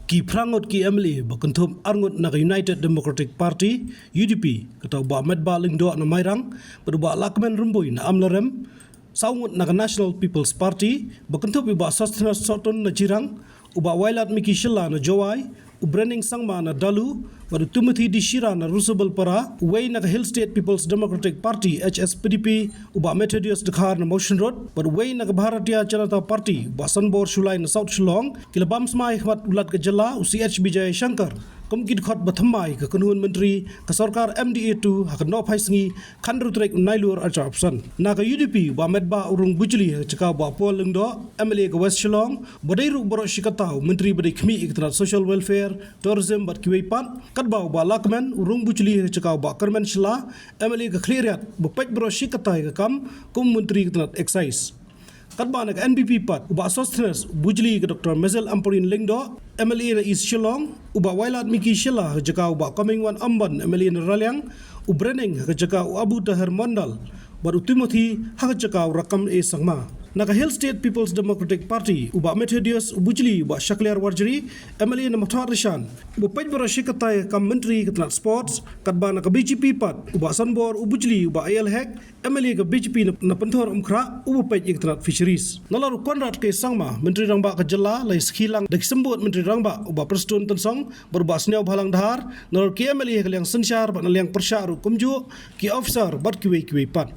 Ki prangot ki Emily bakantum arngot na United Democratic Party UDP kata ba medba lingdo na mairang berba lakmen rumboi na amlarem saungot na National People's Party bakantum ba sostena soton na jirang uba wailat miki shilla na jowai ubranding sangma na dalu baru Timothy Dishira na Rusabal para way na Hill State People's Democratic Party HSPDP uba Methodist Dakhar na Motion Road baru way na Bharatiya Janata Party ba Sanbor Shulai na South Shillong kilabam smai khmat ulat gejala UCH Bijay Shankar kumkid khot bathamai ke kanuan menteri ke sarkar MDA2 hak no phaisngi khandru trek nailur acha option na ka UDP ba medba urung bujli chaka ba polling do MLA ke West Shillong bodai ru boro shikatau menteri badai khmi iktra social welfare tourism bat kiwaipan kadba ba lakmen urung bujli chaka ba kermen shila MLA ke cleariat bopaj boro shikatai ke kam kum menteri iktra excise kadba nak NBP pat uba sostnes bujli ke Dr. Mezel Amporin Lingdo MLA East Shillong uba wailat miki shila jaka uba coming one amban MLA Ralyang ubrening jaka Abu Tahir Mondal baru Timothy jaka rakam sangma Naka Hill State People's Democratic Party uba Methodist bujli uba Shakliar Warjari MLA na Mathar Rishan uba pajbara shikatai kam menteri ke sports kadba naka BJP pat uba Sanbor ubujli uba AL Hek MLA ke BJP na Penthor Umkhra uba paj iktanat fisheries nalaru konrat ke sangma menteri rangba ke jela lai skhilang dak sembut menteri rangba uba Preston Tensong berba sneau bhalang dhar nalaru ke MLA ke liang sensyar bat liang persyaru kumju ki officer bat kiwei pat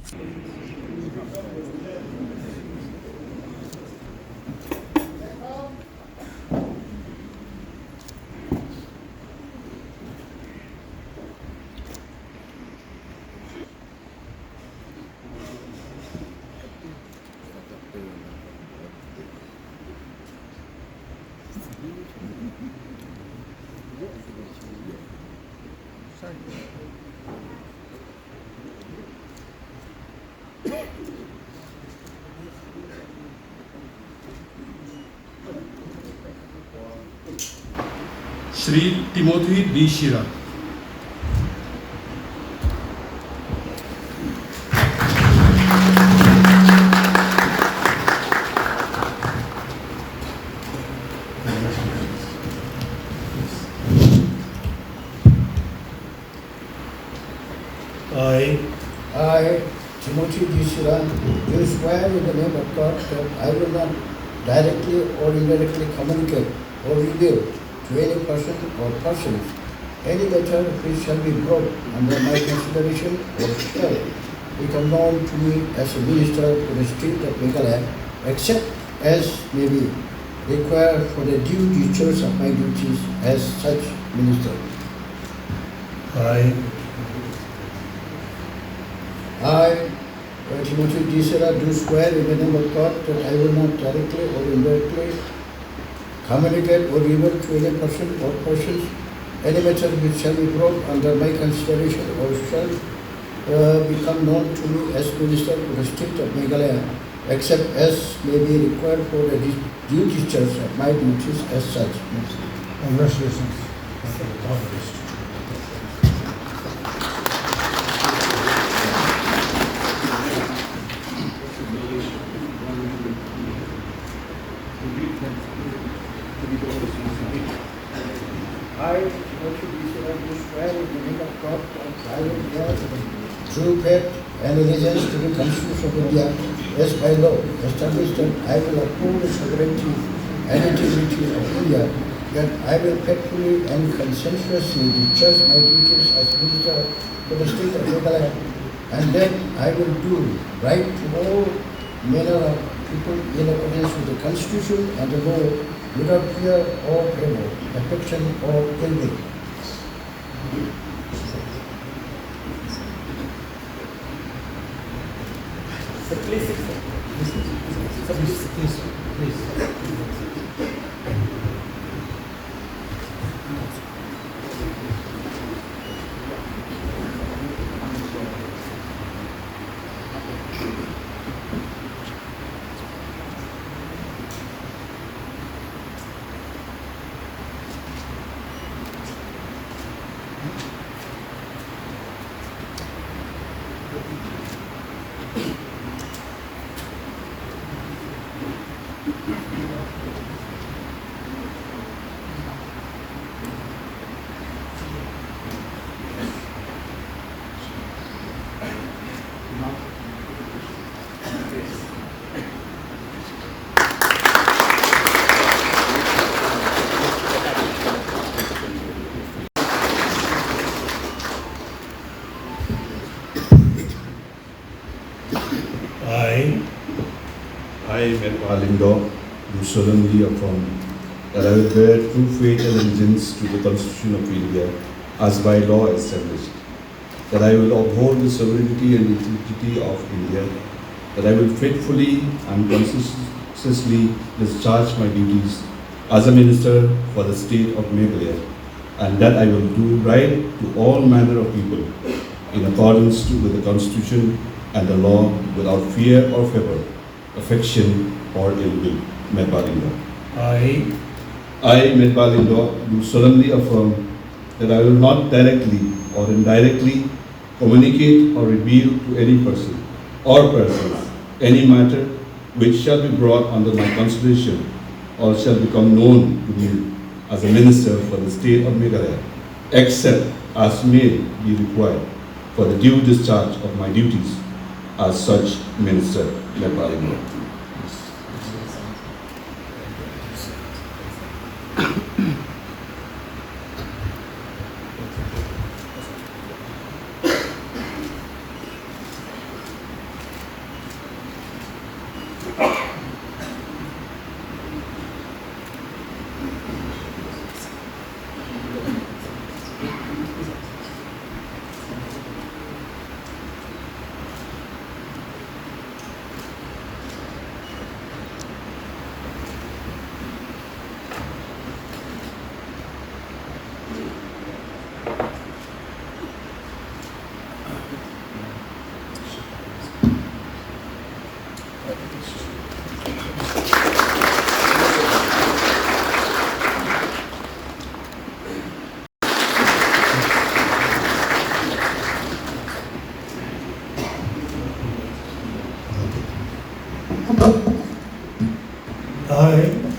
Shri Timothy Dishira. I, Timothy Dishira, do swear in the name of God that I will not directly or indirectly communicate or reveal to any person or persons any matter which shall be brought under my consideration or shall become known to me as a minister to the state of Meghalaya, except as may be required for the due discharge of my duties as such minister. I, Timothy Dishira, do swear in the name of God that I will not directly or indirectly communicate or reveal to any person or persons any matter which shall be brought under my consideration or shall become known to me as minister to the state of Meghalaya, except as may be required for the due discharge of my duties as such. Congratulations. I, Timothy Dishira, do swear in the name of God that I will bear true faith and allegiance to the Constitution of India as by law established, that I will uphold the sovereignty and integrity of India, that I will faithfully and conscientiously discharge my duties as minister to the state of Meghalaya, and that I will do right to all manner of people in accordance with the Constitution and the law, without fear or favor, affection or envy. I, Medha Lindo, do solemnly affirm that I will bear true faith and allegiance to the Constitution of India as by law established, that I will uphold the sovereignty and integrity of India, that I will faithfully and conscientiously discharge my duties as a minister for the state of Meghalaya, and that I will do right to all manner of people in accordance with the Constitution and the law without fear or favor, affection or ill will. Medha Lindo. I, Medha Lindo, do solemnly affirm that I will not directly or indirectly communicate or reveal to any person or persons any matter which shall be brought under my consideration or shall become known to me as a minister for the state of Meghalaya, except as may be required for the due discharge of my duties as such minister. Medha Lindo.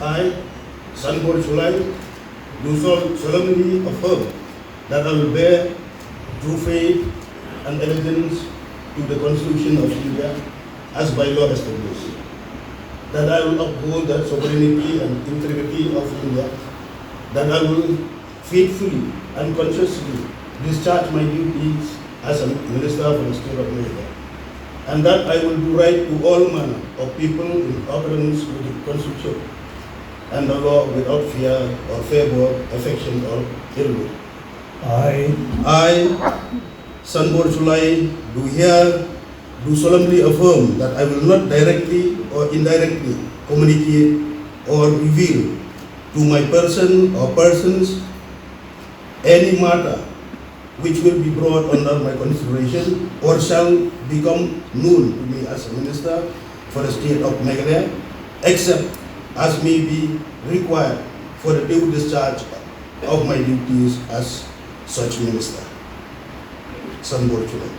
I, Sanbor Chulai, do solemnly affirm that I will bear true faith and allegiance to the Constitution of India as by law established, that I will uphold the sovereignty and integrity of India, that I will faithfully and consciously discharge my duties as a minister for the state of Meghalaya, and that I will do right to all manner of people in accordance with the Constitution and the law without fear or favor, affection or ill will. I, Sanbor Chulai, do solemnly affirm that I will not directly or indirectly communicate or reveal to my person or persons any matter which will be brought under my consideration or shall become known to me as a minister for the state of Meghalaya, except as may be required for the due discharge of my duties as such minister. Sanbor Chulai.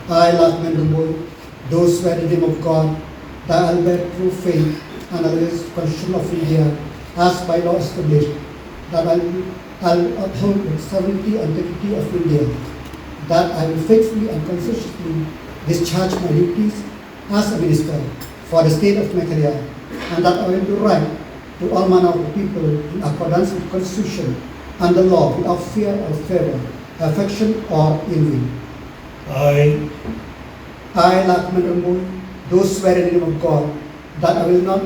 I, Lakman Rumboy, do swear in the name of God that I will bear true faith and allegiance to the Constitution of India as by law established, that I will uphold the sovereignty and integrity of India, that I will faithfully and conscientiously discharge my duties as a minister for the state of Meghalaya, and that I will do right to all manner of people in accordance with the Constitution and the law without fear or favor, affection or ill will. I, Lakman Rumboy, do swear in the name of God that I will not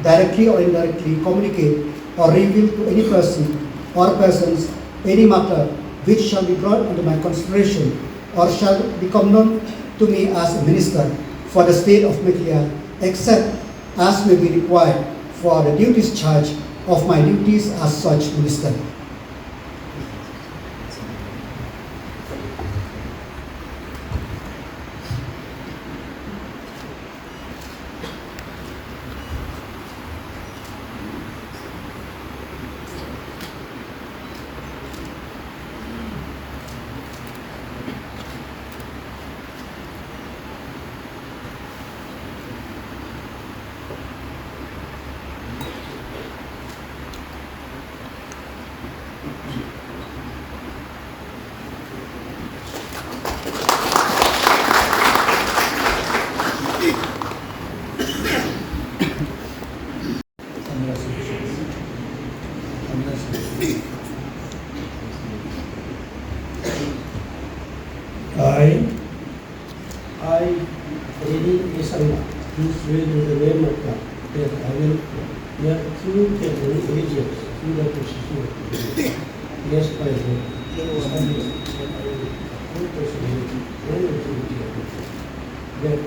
directly or indirectly communicate or reveal to any person or persons any matter which shall be brought under my consideration or shall become known to me as a minister for the state of Meghalaya, except as may be required for the due discharge of my duties as such minister. I, I, Lady Isama, do swear in the name of God that I will bear true faith and allegiance to the Constitution of India. Yes, by law, establish that I will hold personality and authority of the state. That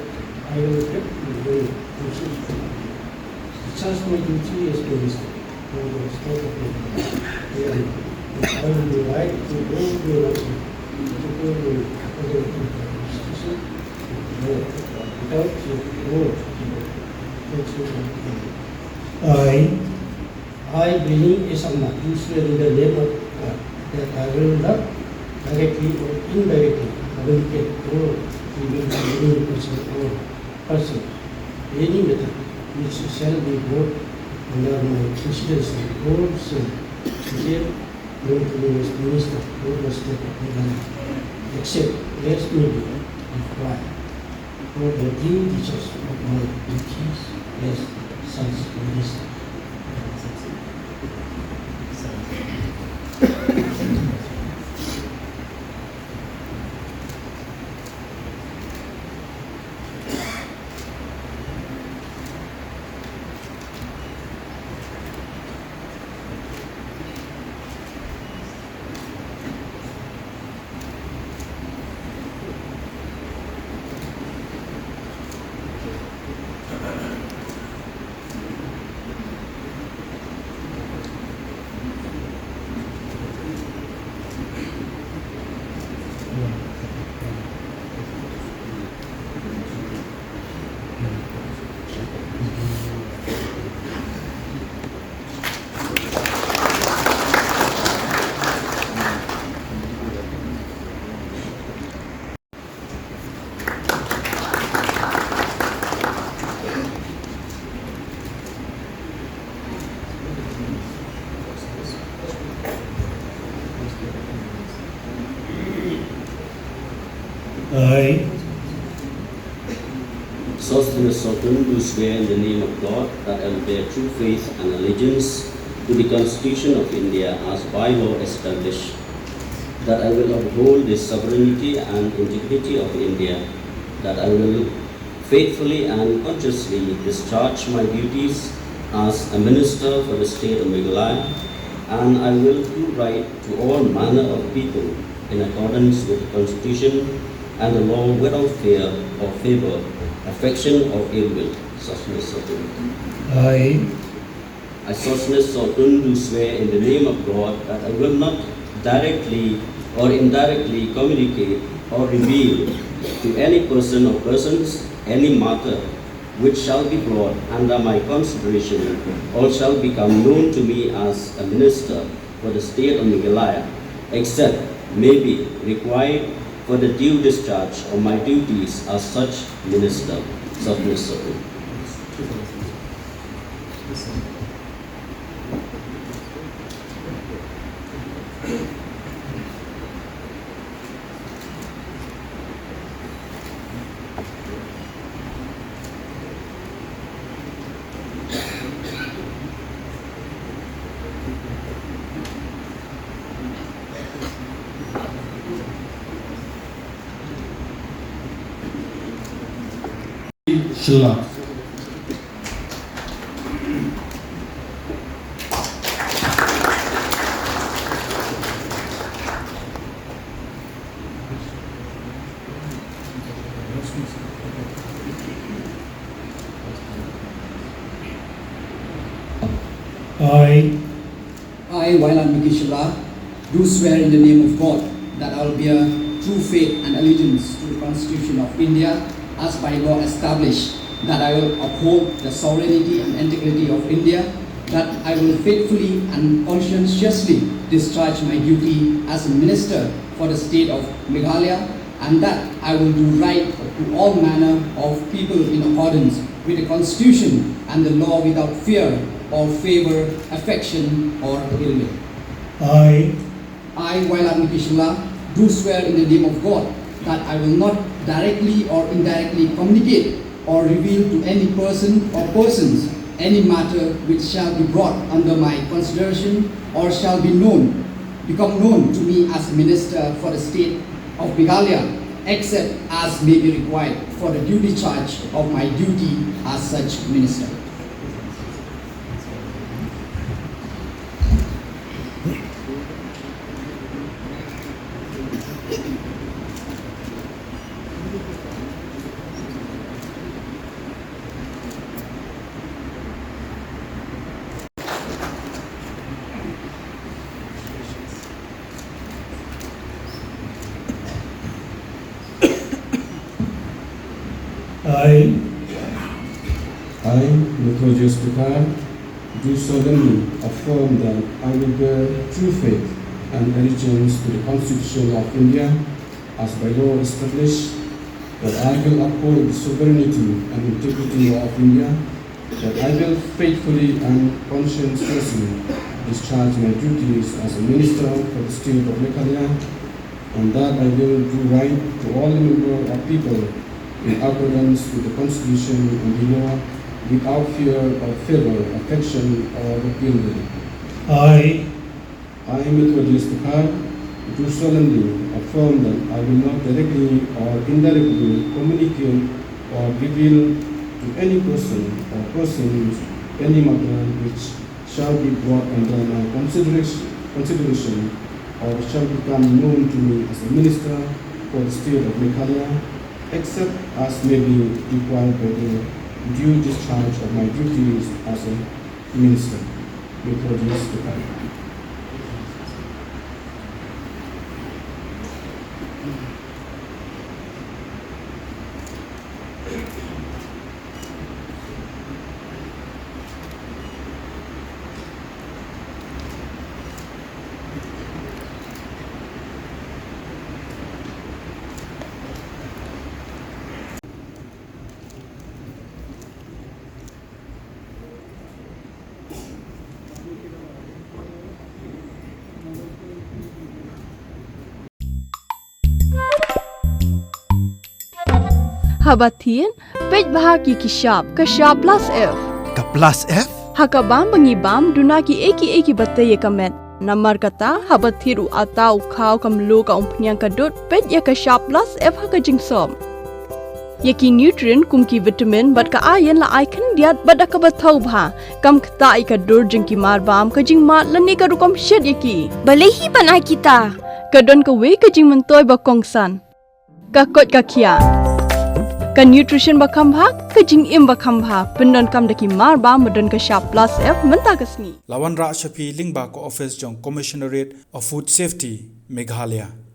I will faithfully obey the Constitution of India. Discharge my duty as minister for the state of India. And I will be right to go to the to go to the Constitution without your vote. I, Benny Esama, do swear in the name of God that I will not directly or indirectly communicate or reveal to any person any matter which shall be brought under my presidency or shall be known to me as minister or the state of Meghalaya, except as may be required for the due discharge of my duties as such minister. I, Sosthenes Sotun do swear in the name of God that I will bear true faith and allegiance to the Constitution of India as by law established, that I will uphold the sovereignty and integrity of India, that I will faithfully and consciously discharge my duties as a minister for the state of Meghalaya, and I will do right to all manner of people in accordance with the Constitution and the law without fear or favor, affection or ill will. Sosthenes Sotun. I, Sosthenes Sotun, do swear in the name of God that I will not directly or indirectly communicate or reveal to any person or persons any matter which shall be brought under my consideration or shall become known to me as a minister for the state of Meghalaya, except may be required for the due discharge of my duties as such minister. Sosthenes Sotun. Shilla. I, Wailan Mikishila, do swear in the name of God that I will bear true faith and allegiance to the Constitution of India as by law established, that I will uphold the sovereignty and integrity of India, that I will faithfully and conscientiously discharge my duty as a minister for the state of Meghalaya, and that I will do right to all manner of people in accordance with the Constitution and the law without fear or favor, affection or ill will. I, Wailan Mikishila, do swear in the name of God that I will not directly or indirectly communicate or reveal to any person or persons any matter which shall be brought under my consideration or shall become known to me as minister for the state of Meghalaya, except as may be required for the due discharge of my duty as such minister. I, I, Methodius Picard, do solemnly affirm that I will bear true faith and allegiance to the Constitution of India as by law established, that I will uphold the sovereignty and integrity of India, that I will faithfully and conscientiously discharge my duties as a minister for the state of Meghalaya, and that I will do right to all the members of people in accordance with the Constitution and the law, without fear or favor, affection or guilt. I, Methodius Picard, do solemnly affirm that I will not directly or indirectly communicate or reveal to any person or persons any matter which shall be brought under my consideration or shall become known to me as a minister for the state of Meghalaya, except as may be required by the due discharge of my duties as a minister. Methodius Picard. Habatin, pej bahagi kishab plus F. Ka plus F? Hakabam bangibam dunaki eki batay kamet. Namar kata habathiru atau kau kamlo ka umpnyang kadut pej ya kishab plus F haka jingsom. Yaki nutrient kumki vitamin bat ka ayan la icon diat bat ka bathau bha. Kam kata ika dur jingki marbam ka jing mat lani ka rukom shed yaki. Balehi banai kita. Kadon ka we ka jing mentoy ba kongsan. Ka kot ka kia. Ka nutrition bakam bha ka jing im bakam bha pendon kam daki mar ba modon ka sharp plus F menta kasni Lawan Ra Shafi Lingba ko office jong Commissionerate of Food Safety Meghalaya.